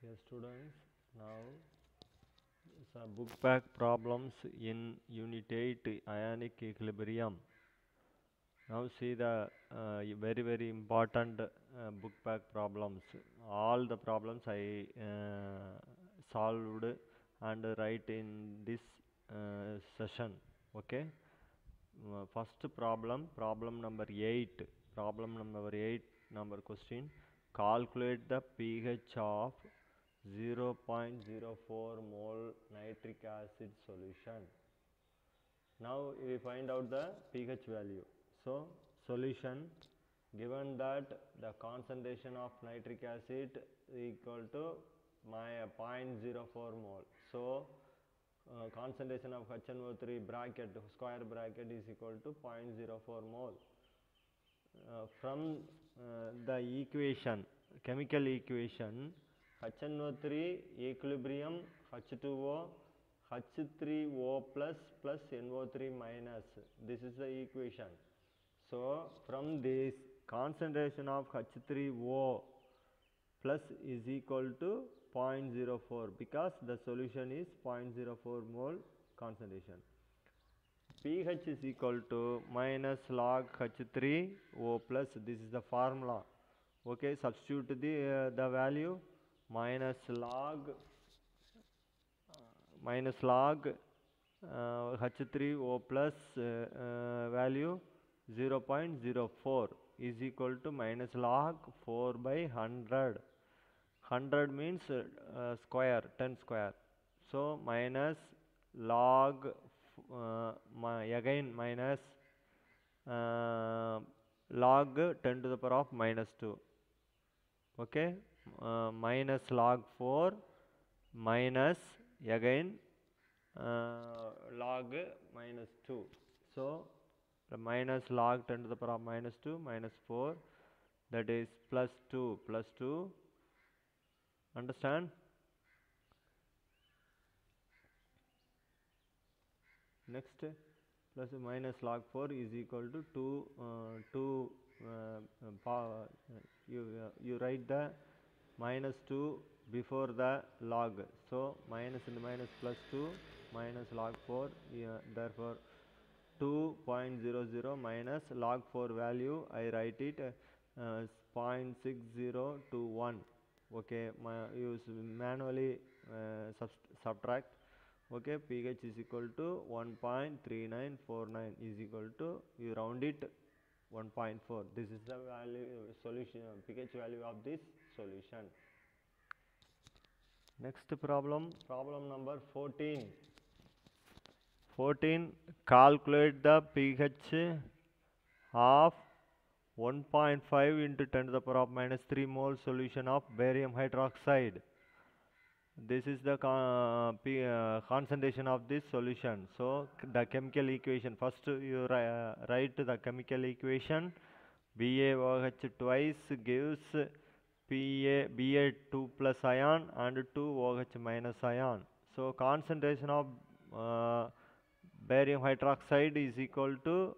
Okay, students, now some book back problems in Unit 8 ionic equilibrium. Now see the very important book back problems. All the problems I solved and write in this session. Okay. First problem number 8. Number question. Calculate the pH of 0.04 mole nitric acid solution. Now we find out the pH value. So solution, given that the concentration of nitric acid is equal to my 0.04 mole. So concentration of HNO3 bracket square bracket is equal to 0.04 mole. From the equation, chemical equation, HNO3 equilibrium H2O H3O plus NO3 minus. This is the equation. So from this, concentration of H3O plus is equal to 0.04 because the solution is 0.04 mole concentration. pH is equal to minus log H3O plus. This is the formula. Okay, substitute the value minus log H3O plus value 0.04 is equal to minus log 4 by 100. 100 means square, 10 square. So minus log again minus log 10 to the power of minus 2. Okay, minus log 4 minus again log minus 2. So the minus log 10 to the power of minus 2 minus 4, that is plus 2 plus 2. Understand? Next, plus minus log 4 is equal to 2 you write the minus 2 before the log. So minus into minus plus 2 minus log 4, therefore 2.00 minus log 4 value I write it 0.6021. Okay, use manually subtract. Okay, pH is equal to 1.3949 is equal to, you round it 1.4. This is the value solution pH value of this solution. Next problem number 14. 14, calculate the pH of 1.5 into 10 to the power of minus 3 mole solution of barium hydroxide. This is the concentration of this solution. So the chemical equation, first you write the chemical equation. BaOH twice gives Ba2 plus ion and 2OH minus ion. So concentration of barium hydroxide is equal to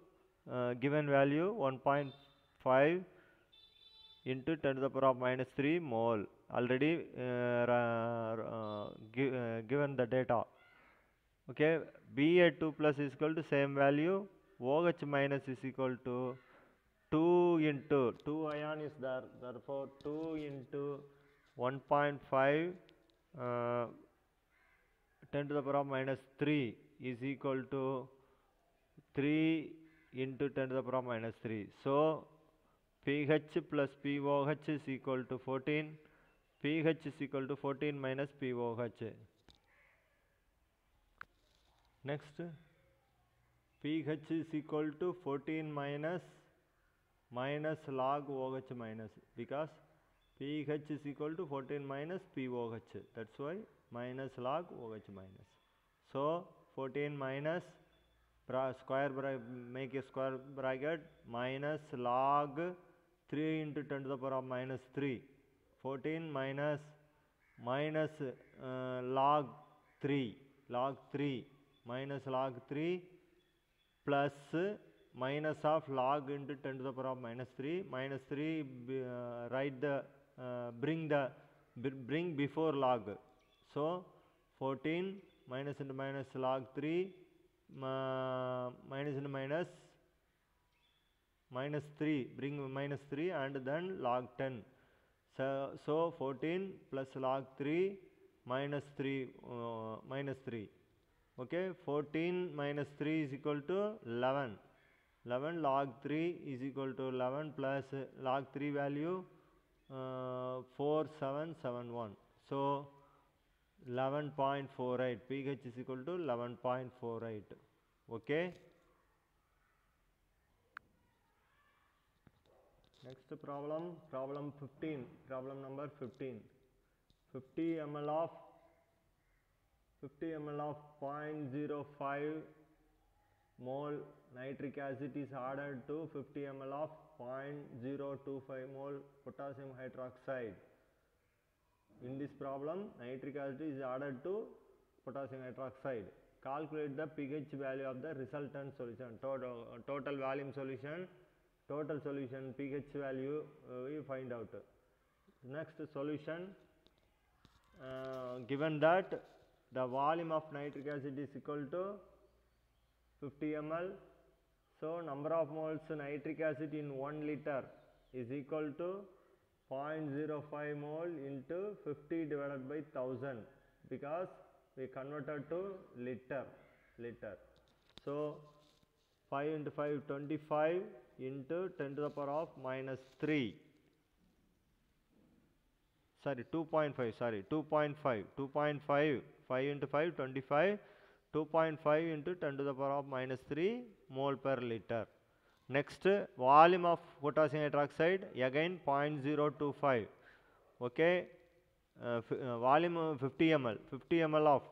given value 1.5 into 10 to the power of minus 3 mole. Already given the data. Okay, Ba2 plus is equal to same value, OH minus is equal to 2 into 2 ion is there, therefore 2 into 1.5 10 to the power of minus 3 is equal to 3 into 10 to the power of minus 3. So pH plus pOH is equal to 14. pH is equal to 14 minus pOH. Next, pH is equal to 14 minus log OH minus, because pH is equal to 14 minus pOH. That's why minus log OH minus. So 14 minus square bracket, make a square bracket, minus log 3 into 10 to the power of minus 3. 14 minus log 3 minus log 3 plus minus of log into 10 to the power of minus 3. Minus 3 write the bring the bring before log. So 14 minus into minus log 3 minus into minus 3, bring minus 3 and then log 10. So 14 plus log 3 minus 3 minus 3. Okay, 14 minus 3 is equal to 11. 11 log 3 is equal to 11 plus log 3 value 4771. So 11.48, pH is equal to 11.48. Okay. Next problem, problem 15, problem number 15. 50 ml of 0.05 mole nitric acid is added to 50 ml of 0.025 mole potassium hydroxide. In this problem, nitric acid is added to potassium hydroxide. Calculate the pH value of the resultant solution. Total volume solution, total solution pH value we find out. Next solution, given that the volume of nitric acid is equal to 50 ml, so number of moles nitric acid in 1 liter is equal to 0.05 mole into 50 divided by 1000, because we converted to liter. So 5 into 5 25 into 10 to the power of minus 3. Sorry, 2.5, 5 into 5 25, 2.5 into 10 to the power of minus 3 mole per liter. Next, volume of potassium hydroxide, again 0.025. Okay, volume 50 ml, 50 ml of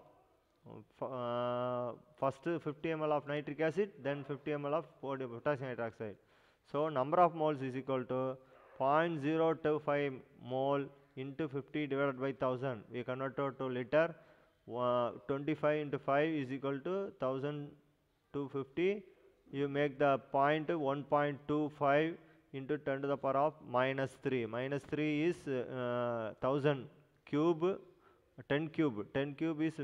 first 50 ml of nitric acid, then 50 ml of potassium hydroxide. So number of moles is equal to 0.025 mole into 50 divided by 1000. We converted to liter. 25 into 5 is equal to 1250. You make the point 1.25 into 10 to the power of minus 3. Minus 3 is 1000 cube, 10 cube. 10 cube is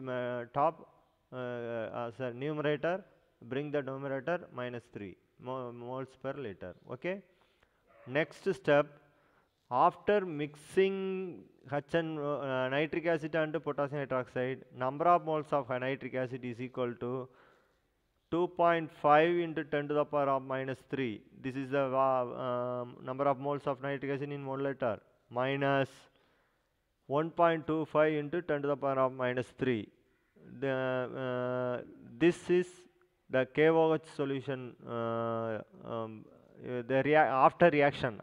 top as a numerator. Bring the numerator minus 3 moles per liter. Okay. Next step, after mixing nitric acid and potassium hydroxide, number of moles of nitric acid is equal to 2.5 into 10 to the power of minus 3. This is the number of moles of nitric acid in 1 liter, minus 1.25 into 10 to the power of minus 3. This is the KOH solution. After reaction,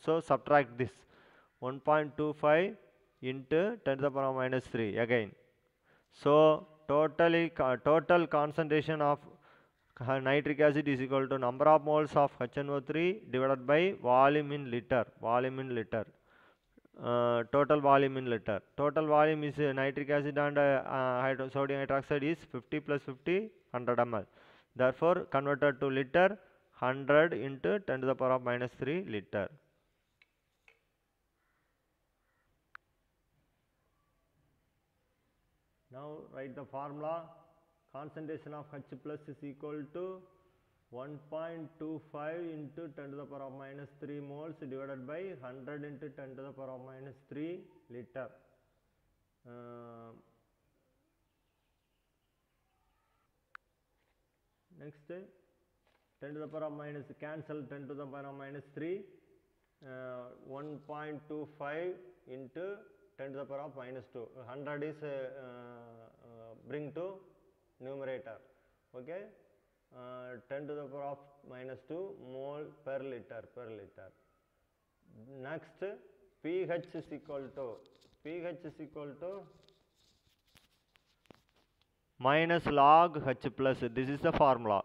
so subtract this 1.25 into 10 to the power of minus 3 again. So total concentration of nitric acid is equal to number of moles of HNO3 divided by volume in liter. Total volume in liter. Total volume is nitric acid and sodium hydroxide is 50 plus 50, 100 ml. Therefore, converted to liter, 100 into 10 to the power of minus 3 liter. Now write the formula. Concentration of H plus is equal to 1.25 into 10 to the power of minus 3 moles divided by 100 into 10 to the power of minus 3 liter. Next, 10 to the power of minus, cancel 10 to the power of minus 3, 1.25 into 10 to the power of minus 2. 100 is bring to numerator. Okay, 10 to the power of minus 2 mole per liter. Next, pH is equal to minus log H plus. This is the formula.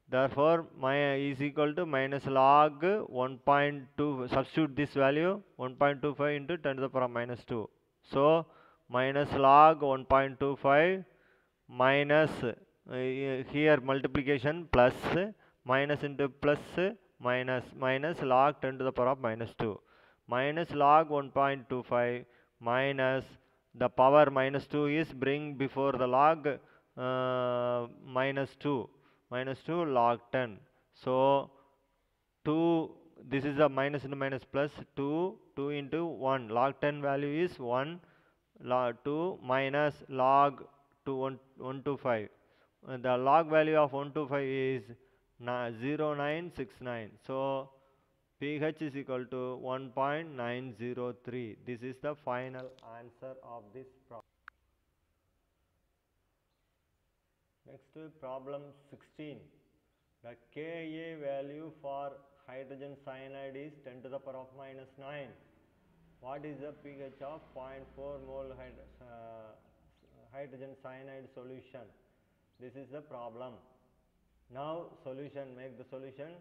Therefore, is equal to minus log 1.2. Substitute this value 1.25 into 10 to the power of minus 2. So minus log 1.25 minus here multiplication plus minus into plus minus log 10 to the power of minus 2 minus log 1.25 minus the power minus 2 is bring before the log minus 2 log 10. So 2, this is a minus into minus plus 2 into 1, log 10 value is 1, log 2 minus log 125. The log value of 125 is 0969. So pH is equal to 1.903. This is the final answer of this problem. Next, problem 16. The Ka value for hydrogen cyanide is 10 to the power of minus 9. What is the pH of 0.4 mole hydrogen cyanide solution? This is the problem. Now solution, make the solution.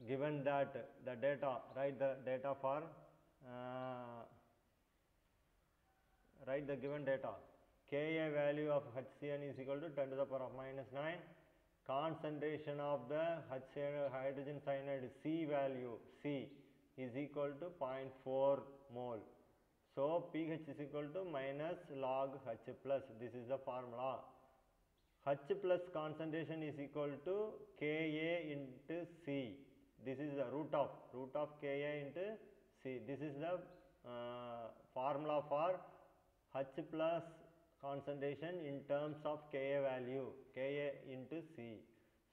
Given that the data, write the data for write the given data. Ka value of HCN is equal to 10 to the power of minus 9. Concentration of the hydrogen cyanide C value, C, is equal to 0.4 mole. So pH is equal to minus log H plus. This is the formula. H plus concentration is equal to Ka into C. This is the root of Ka into C. This is the formula for H plus concentration in terms of Ka value, Ka into C.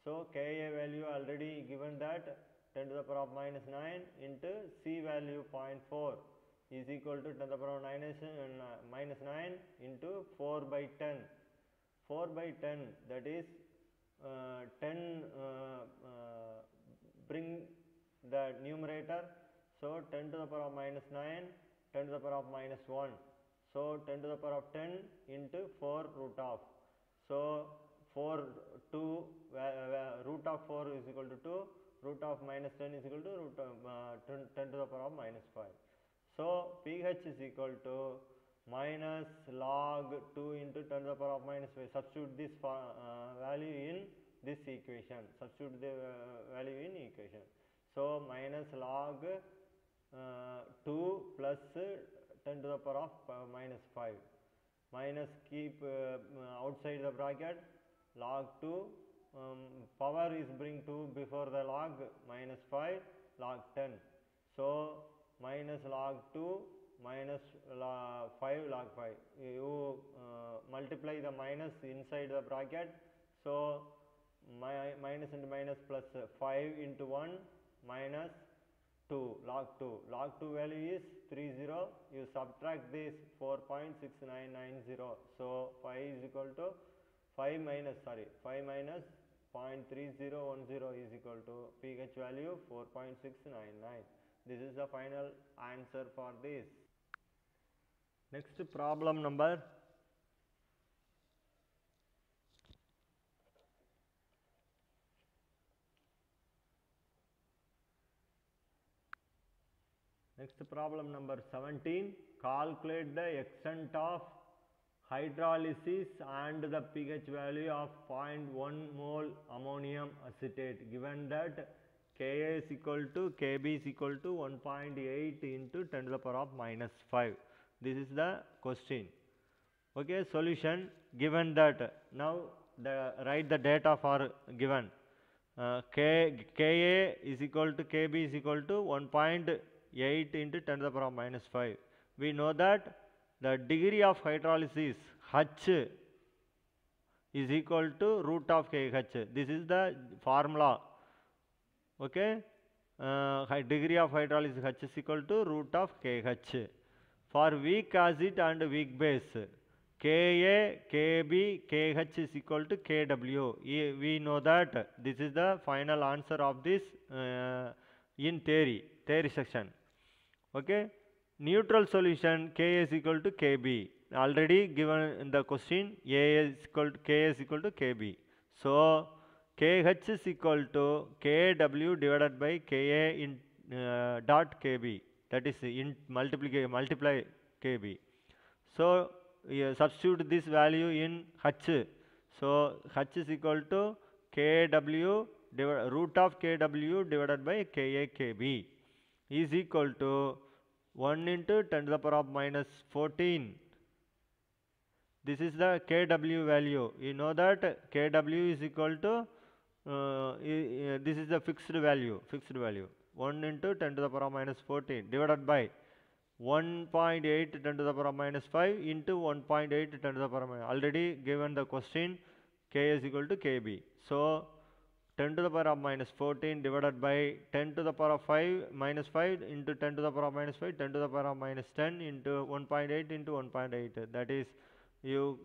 So Ka value already given that 10 to the power of minus 9 into C value 0.4 is equal to 10 to the power of minus 9 into 4 by 10. 4 by 10, that is 10, bring the numerator. So 10 to the power of minus 9, 10 to the power of minus 1. So 10 to the power of 10 into 4 root of. So 4, 2, root of 4 is equal to 2, root of minus 10 is equal to root of 10 to the power of minus 5. So pH is equal to minus log 2 into 10 to the power of minus 5. Substitute this value in this equation. Substitute the value in equation. So minus log 2 plus 10 to the power of minus 5. Minus, keep outside the bracket, log 2, power is bring 2 before the log, minus 5, log 10. So minus log 2 minus 5 log 5. You multiply the minus inside the bracket. So minus into minus plus 5 into 1 minus 2 log 2. Log 2 value is 30. You subtract this 4.6990. So 5 is equal to 5 minus 0.3010 is equal to pH value 4.699. This is the final answer for this. Next problem number 17. Calculate the extent of hydrolysis and the pH value of 0.1 mole ammonium acetate, given that Ka is equal to Kb is equal to 1.8 into 10 to the power of minus 5. This is the question. Okay, solution, given that, now write the data for given. Ka is equal to Kb is equal to 1.8 into 10 to the power of minus 5. We know that the degree of hydrolysis H is equal to root of KH. This is the formula. Okay, degree of hydrolysis H is equal to root of KH. For weak acid and weak base, Ka, Kb, Kh is equal to Kw. We know that this is the final answer of this in theory section. Okay, neutral solution Ka is equal to Kb. Already given in the question, A is equal to K is equal to Kb. So Kh is equal to Kw divided by Ka in dot Kb. That is in multiply Kb. So substitute this value in H. So H is equal to Kw root of Kw divided by Ka Kb is equal to 1 into 10 to the power of minus 14. This is the Kw value. You know that Kw is equal to this is the fixed value. 1 into 10 to the power of minus 14 divided by 1.8 10 to the power of minus 5 into 1.8 10 to the power of minus. Already given the question, K is equal to Kb. So 10 to the power of minus 14 divided by 10 to the power of 5 minus 5 into 10 to the power of minus 5, 10 to the power of minus 10 into 1.8 into 1.8. That is, you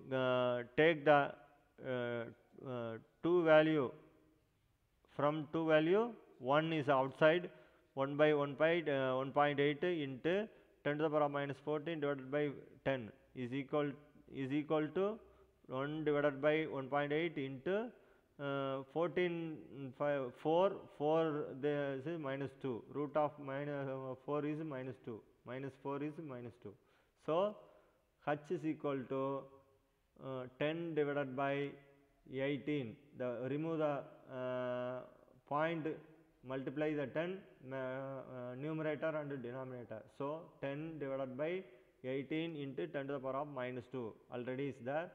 take the two value, from two value, one is outside, 1 by 1.8 into 10 to the power of minus 14 divided by 10 is equal to 1 divided by 1.8 into 14 5 4 this is minus 2, root of minus 4 is minus 2, minus 4 is minus 2. So H is equal to 10 divided by 18. Remove the point, multiply the 10 numerator and denominator. So 10 divided by 18 into 10 to the power of minus 2 already is there.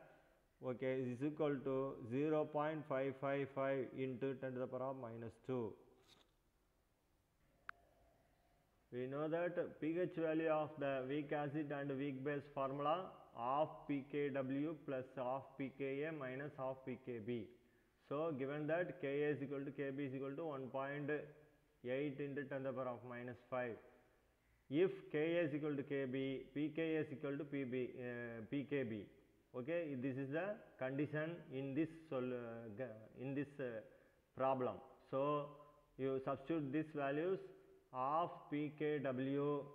Okay, is equal to 0.555 into 10 to the power of minus 2. We know that pH value of the weak acid and weak base formula of pKw plus of pKa minus of pKb. So given that Ka is equal to Kb is equal to 1.8 into 10 to the power of minus 5. If Ka is equal to Kb, pKa is equal to pKb. Okay, this is the condition in this problem. So you substitute these values of pKw,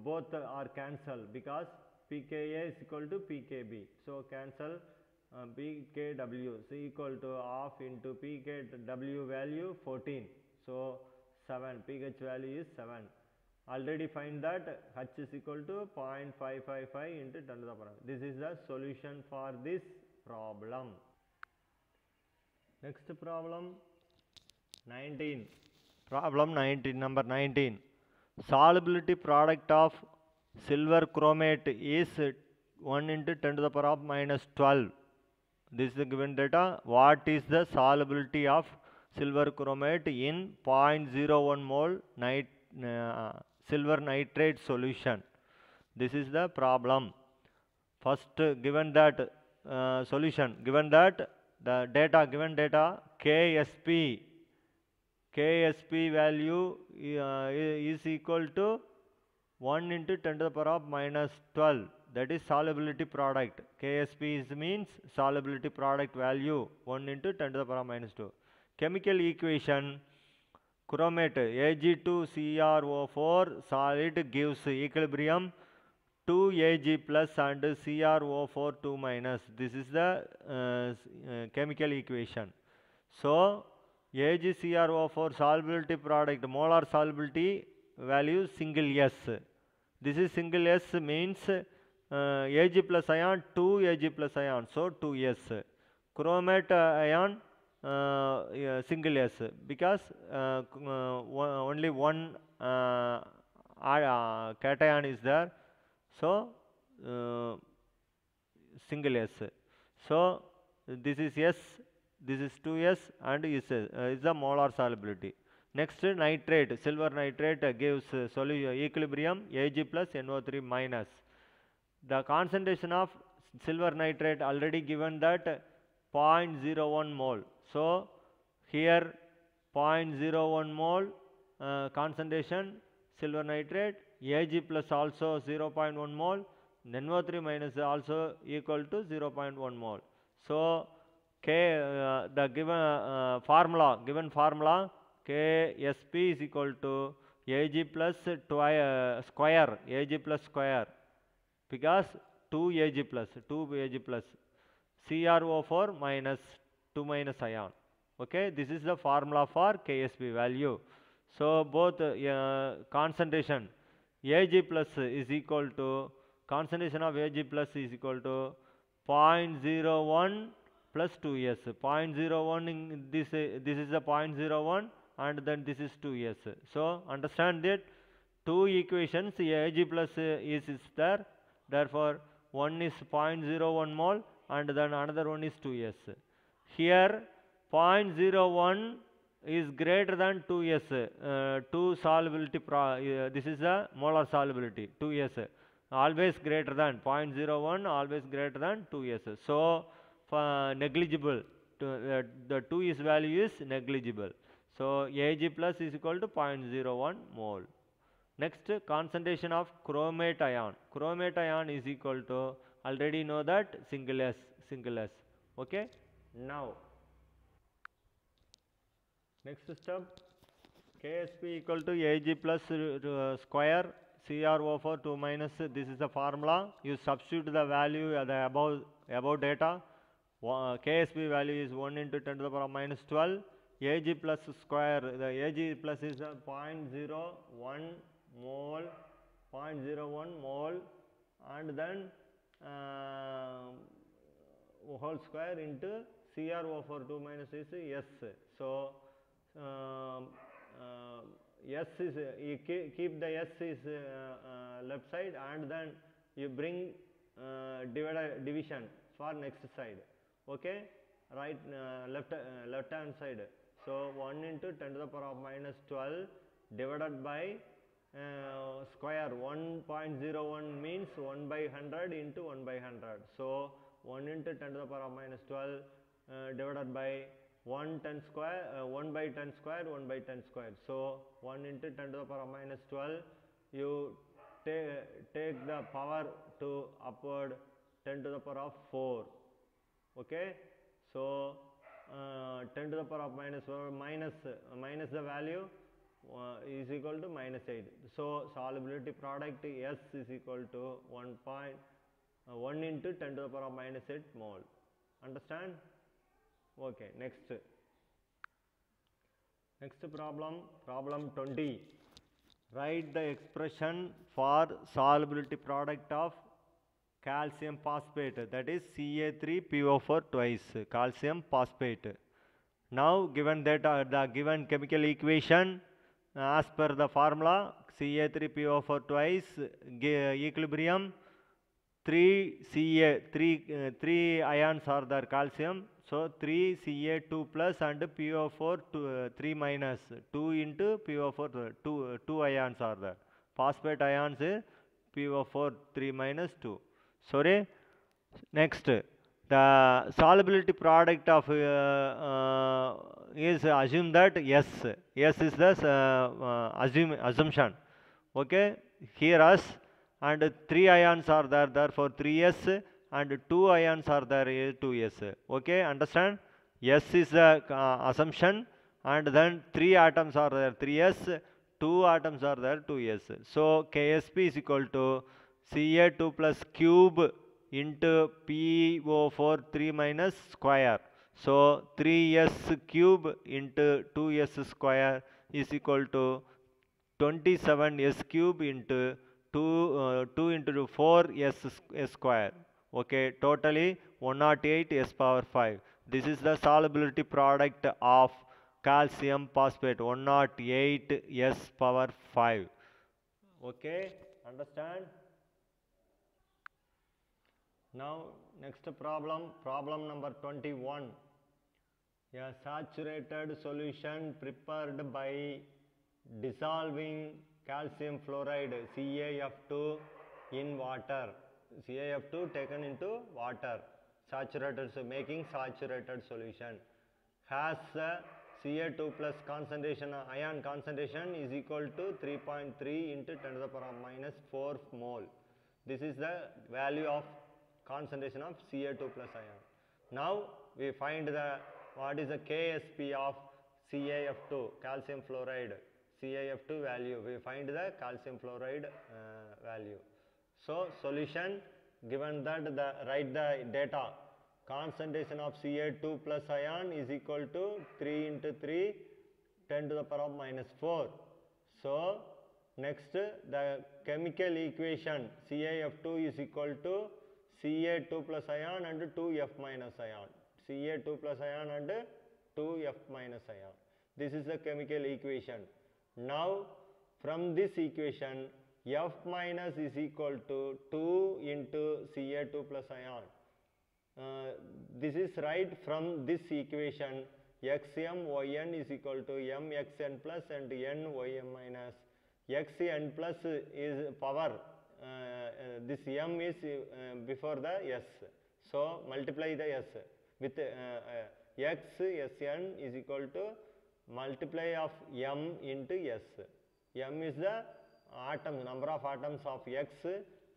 both are cancelled because pKa is equal to pKb. So cancel pKw is equal to half into pKw value 14. So 7, pH value is 7. Already find that H is equal to 0.555 into 10 to the power. This is the solution for this problem. Next problem 19. Problem 19, number 19. Solubility product of silver chromate is 1 into 10 to the power of minus 12. This is the given data. What is the solubility of silver chromate in 0.01 mole silver nitrate solution? This is the problem. First, given that solution, given that the data, given data KSP value is equal to 1 into 10 to the power of minus 12. That is solubility product. KSP means solubility product value 1 into 10 to the power of minus 2. Chemical equation chromate Ag2CrO4 solid gives equilibrium 2Ag plus and CrO4 2 minus. This is the chemical equation. So AgCrO4 solubility product molar solubility value single S. This is single S means Ag plus ion 2 Ag plus ion, so 2S. Chromate ion single S because only one cation is there, so single S. So this is S, this is 2S and is the molar solubility. Next, nitrate, silver nitrate gives equilibrium Ag plus NO3 minus. The concentration of silver nitrate already given that 0.01 mole. So here 0.01 mole concentration silver nitrate, Ag plus also 0.1 mole, NO3 minus also equal to 0.1 mole. So the given formula KSP is equal to Ag plus square, Ag plus square, because 2 Ag plus CrO4 minus 2 minus ion. Okay, this is the formula for KSP value. So both concentration Ag plus is equal to, concentration of Ag plus is equal to 0.01 plus 2S. 0.01 in this is the 0.01 and then this is 2S. So understand that two equations Ag plus is there, therefore one is 0.01 mole and then another one is 2s. Here 0.01 is greater than 2s, 2 solubility, this is the molar solubility 2s, always greater than 0.01, always greater than 2s. So negligible, the 2s value is negligible. So Ag plus is equal to 0.01 mole. Next, concentration of chromate ion. Chromate ion is equal to, already know that, single S. Okay. Now, next step, Ksp equal to Ag plus square CrO4 2 minus, this is the formula. You substitute the value at the above data. Ksp value is 1 into 10 to the power minus 12. Ag plus square, the Ag plus is 0.01 mole, 0.01 mole, and then whole square into CrO4 2 minus is S. So S is, you keep the S is left side, and then you bring division for next side. Okay, right, left hand side. So 1 into 10 to the power of minus 12 divided by square 1.01 means 1 by 100 into 1 by 100. So 1 into 10 to the power of minus 12 divided by 1 by 10 square, 1 by 10 square. So 1 into 10 to the power of minus 12, you take the power to upward 10 to the power of 4. Okay, so 10 to the power of minus 4 minus the value is equal to minus 8. So solubility product S is equal to 1 into 10 to the power of minus 8 mole. Understand? Okay, next problem 20. Write the expression for solubility product of calcium phosphate, that is Ca3PO4 twice, calcium phosphate. Now given that the given chemical equation, as per the formula, Ca3PO4 twice, equilibrium, 3 ions are there, calcium. So 3 Ca2 plus and PO4 3 minus, 2 into PO4 2 ions are there. Phosphate ions PO4 3 minus 2. Sorry. Next, the solubility product of is assume that S is the assumption. Okay, here S and 3 ions are there, therefore 3s, and 2 ions are there, 2s. Okay, understand? S is the assumption, and then 3 atoms are there, 3s, 2 atoms are there, 2s. So Ksp is equal to Ca2 plus cube into PO4 3 minus square. So 3s cube into 2s square is equal to 27s cube into 2 into 4 s square. Okay, totally 108 s power 5. This is the solubility product of calcium phosphate, 108 s power 5. Okay, understand? Now next problem number 21. A saturated solution prepared by dissolving calcium fluoride CaF2 in water. CaF2 taken into water, saturated, so making saturated solution, has Ca2 plus concentration, ion concentration is equal to 3.3 into 10 to the power minus 4 mole. This is the value of concentration of Ca2 plus ion. Now we find what is the Ksp of CaF2, calcium fluoride, CaF2 value. We find the calcium fluoride value. So solution, given that write the data, concentration of Ca2 plus ion is equal to 3 into 3 10 to the power of minus 4. So next, the chemical equation CaF2 is equal to Ca2 plus ion and 2F minus ion, Ca2 plus ion and 2F minus ion. This is the chemical equation. Now from this equation, F minus is equal to 2 into Ca2 plus ion. This is right from this equation, xm yn is equal to mxn plus and n ym minus. Xn plus is power, this m is before the s, so multiply the s with x sn is equal to multiply of m into s. M is the atoms, number of atoms of x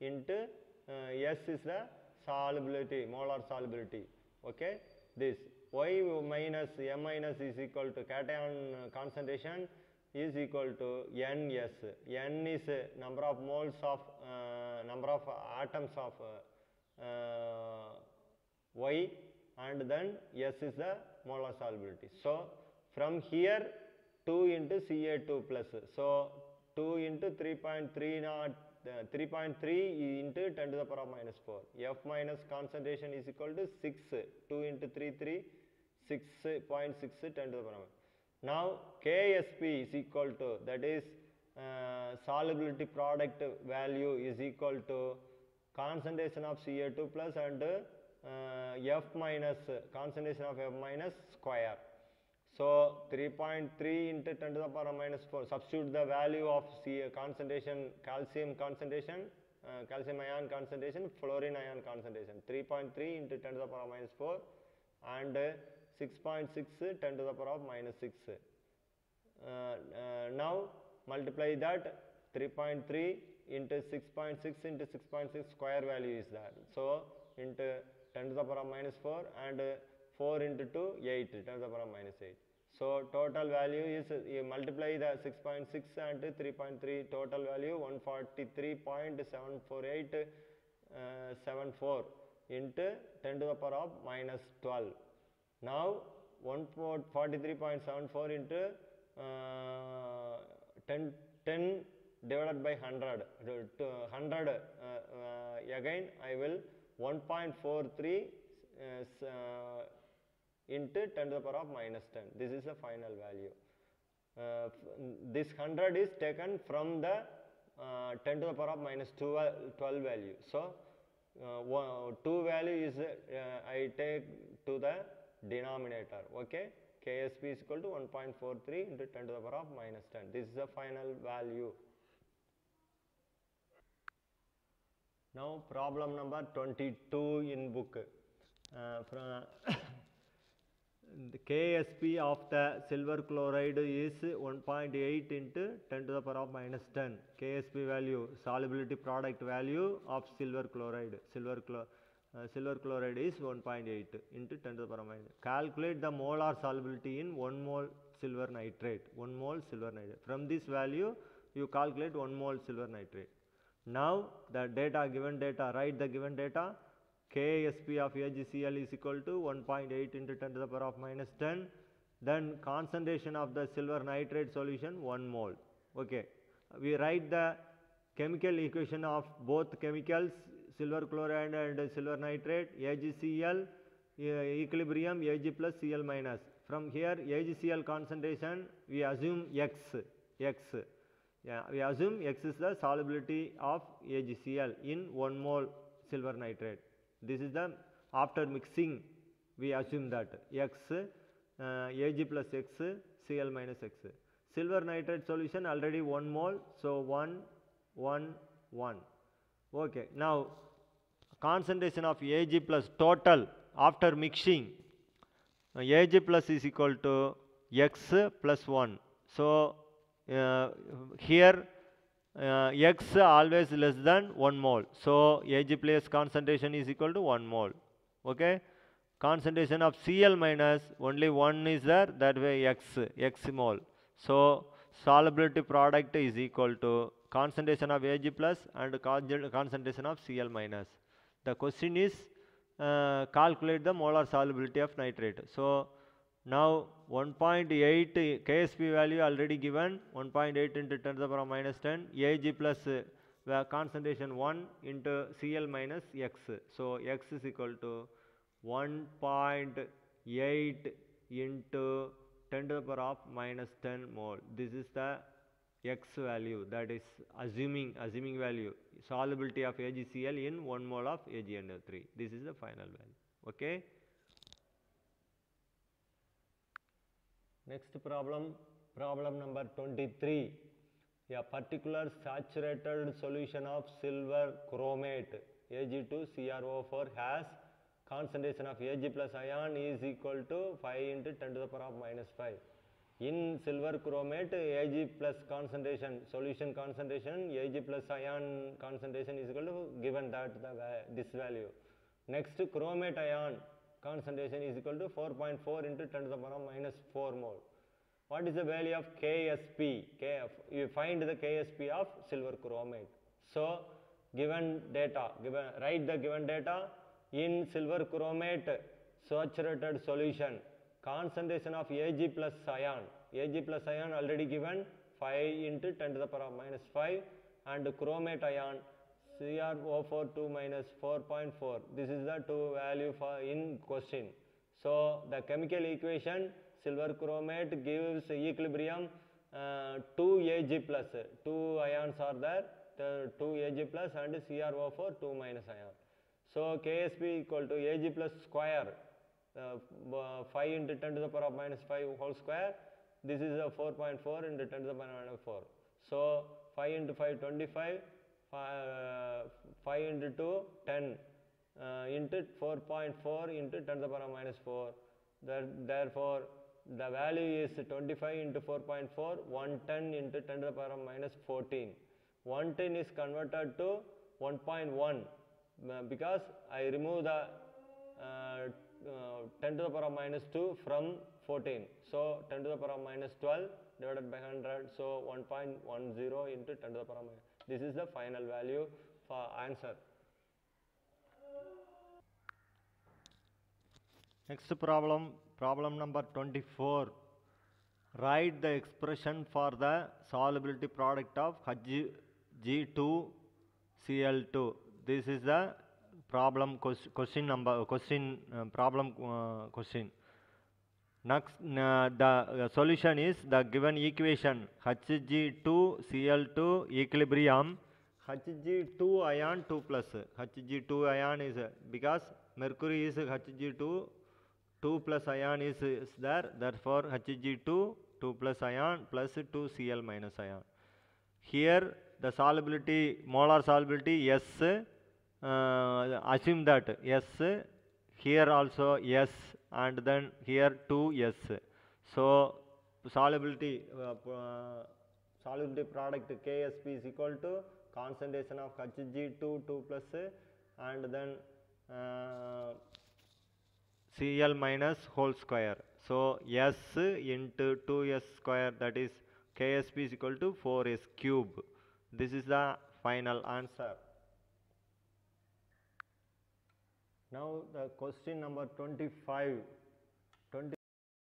into s is the solubility, molar solubility. Okay, this y minus m minus is equal to cation concentration is equal to ns. N is number of moles of number of atoms of y, and then s is the molar solubility. So from here 2 into Ca2 plus, so 2 into 3.3 into 10 to the power of minus 4. F minus concentration is equal to 6, 2 into 3, 6.6 10 to the power. Now Ksp is equal to, that is solubility product value is equal to concentration of Ca2 plus and F minus, concentration of F minus square. So 3.3 into 10 to the power of minus 4, substitute the value of concentration, calcium concentration, calcium ion concentration, fluorine ion concentration, 3.3 into 10 to the power of minus 4 and 6.6 10 to the power of minus 6. Now multiply that, 3.3 into 6.6 into 6.6 square value is that. So into 10 to the power of minus 4 and 4 into 2, 8, 10 to the power of minus 8. So total value is, you multiply the 6.6 and 3.3, total value 143.74874 into 10 to the power of minus 12. Now 143.74 into 10 divided by 100, 100 again I will 1.43 into 10 to the power of minus 10. This is the final value. This 100 is taken from the 10 to the power of minus 12 value. So 2 value is I take to the denominator. Okay, Ksp is equal to 1.43 into 10 to the power of minus 10. This is the final value. Now problem number 22 in book. From the Ksp of the silver chloride is 1.8 into 10 to the power of minus 10. Ksp value, solubility product value of silver chloride. Silver chloride is 1.8 into 10 to the power of minus. Calculate the molar solubility in 1 mole silver nitrate. 1 mole silver nitrate. From this value, you calculate 1 mole silver nitrate. Now the data, given data, write the given data. Ksp of AgCl is equal to 1.8 into 10 to the power of minus 10. Then concentration of the silver nitrate solution 1 mole. Okay, we write the chemical equation of both chemicals, silver chloride and silver nitrate. AgCl equilibrium Ag plus Cl minus. From here AgCl concentration we assume X. Yeah, we assume X is the solubility of AgCl in 1 mole silver nitrate. This is the, after mixing we assume that X, Ag plus X, Cl minus X. Silver nitrate solution already 1 mole, so 1, 1, 1. Okay, now concentration of Ag plus total after mixing, Ag plus is equal to X plus 1. So here X always less than 1 mole. So Ag plus concentration is equal to 1 mole. Okay. Concentration of Cl minus only 1 is there, that way X mole. So solubility product is equal to concentration of Ag plus and concentration of Cl minus. The question is calculate the molar solubility of nitrate. So now 1.8 Ksp value already given, 1.8 into 10 to the power of minus 10, Ag plus concentration 1 into Cl minus X. So X is equal to 1.8 into 10 to the power of minus 10 mole. This is the X value, that is assuming value, solubility of AgCl in 1 mole of AgNO3. This is the final value. Okay. Next problem, problem number 23. A particular saturated solution of silver chromate Ag2CrO4 has concentration of Ag plus ion is equal to 5 into 10 to the power of minus 5. In silver chromate, Ag plus concentration, solution concentration, Ag plus ion concentration is equal to given that this value. Next, chromate ion concentration is equal to 4.4 into 10 to the power of minus 4 mole. What is the value of Ksp? You find the Ksp of silver chromate. So, given data, write the given data. In silver chromate saturated solution, concentration of Ag plus ion already given 5 into 10 to the power of minus 5, and chromate ion CrO4 2 minus 4.4. This is the two value for in question. So, the chemical equation silver chromate gives equilibrium 2 Ag plus, 2 ions are there, 2 Ag plus and CrO4 2 minus ion. So, Ksp equal to Ag plus square, 5 into 10 to the power of minus 5 whole square. This is a 4.4 into 10 to the power of minus 4. So, 5 into 5 25, 5 into 2 10 into 4.4 into 10 to the power of minus 4. Therefore, the value is 25 into 4.4, 110 into 10 to the power of minus 14. 110 is converted to 1.1 because I remove the 10 to the power of minus 2 from 14. So, 10 to the power of minus 12 divided by 100. So, 1.10 into 10 to the power of minus. This is the final value for answer. Next problem, problem number 24. Write the expression for the solubility product of Hg2Cl2. This is the problem question. Next, the solution is the given equation Hg2Cl2 equilibrium. Hg2 ion 2 plus. Hg2 ion is because mercury is Hg2. 2 plus ion is there, therefore Hg2 2 plus ion plus 2Cl minus ion. Here the solubility, molar solubility S, assume that S, here also S, and then here 2S. So, solubility product Ksp is equal to concentration of Hg2 2 plus and then Cl minus whole square. So, S into 2S square, that is Ksp is equal to 4S cube. This is the final answer. Now, the question number 25.